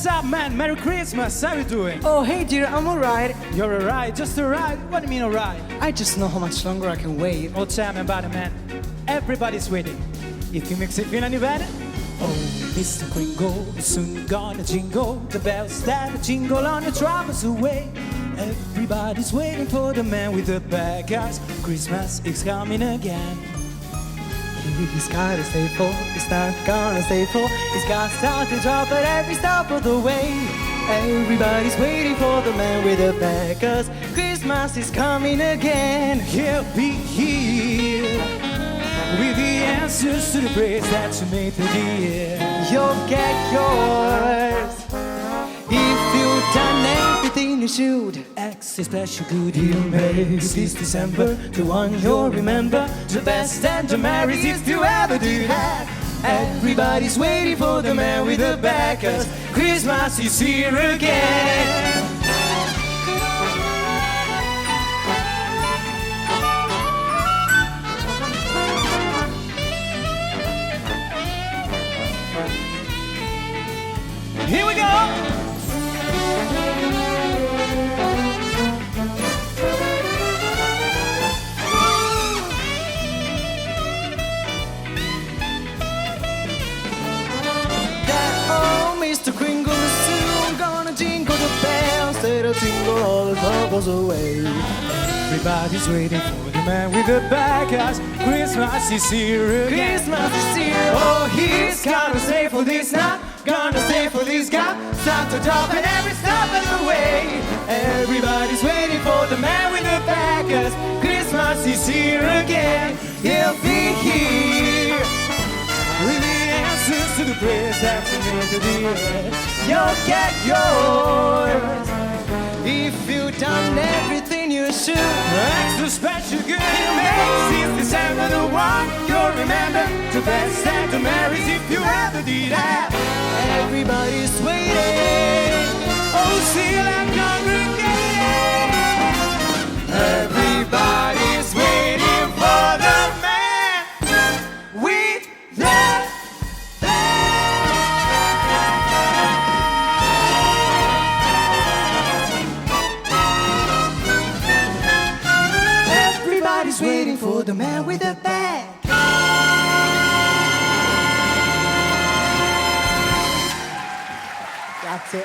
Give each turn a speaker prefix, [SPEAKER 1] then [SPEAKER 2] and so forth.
[SPEAKER 1] What's up, man? Merry Christmas. How you doing?
[SPEAKER 2] Oh, hey dear, I'm alright.
[SPEAKER 1] You're alright, just alright. What do you mean alright?
[SPEAKER 2] I just know how much longer I can wait.
[SPEAKER 1] Oh, tell me about it, man. Everybody's waiting. If it makes you feel any better. Oh, Mr. Kringle, soon gonna jingle the bells that jingle on your troubles away. Everybody's waiting for the man with the bad guys. Christmas is coming again.
[SPEAKER 2] He's gotta stay full, he's not gonna stay full. He's got start to drop at every stop of the way. Everybody's waiting for the man with the bag, 'cause Christmas is coming again.
[SPEAKER 1] He'll be here with the answers to the prayers that you made through the year.
[SPEAKER 2] You'll get yours if you've done everything you should.
[SPEAKER 1] X is special good you made this December, the one you'll remember, the best and the merriest if you ever do that. Everybody's waiting for the man with the bag, 'cause Christmas is here again. Here we go!
[SPEAKER 2] Mr. Kringle is soon gonna jingle the bells that'll jingle all the troubles away.
[SPEAKER 1] Everybody's waiting for the man with the bag, 'cause Christmas is here again.
[SPEAKER 2] Christmas is here.
[SPEAKER 1] Oh, he's gonna stay for this now, gonna stay for this guy. Start to drop at every stop of the way. Everybody's waiting for the man with the bag, 'cause Christmas is here again. He'll be here with the answers to the prayers that you made to the end.
[SPEAKER 2] You'll get yours if you've done everything you should.
[SPEAKER 1] Extra special good you make since December, the one you'll remember, the best and the merriest if you ever did that.
[SPEAKER 2] Everybody's waiting.
[SPEAKER 1] Oh, see that congregation. Everybody's waiting for the man with the
[SPEAKER 2] Everybody's waiting for the man with the bag. Grazie.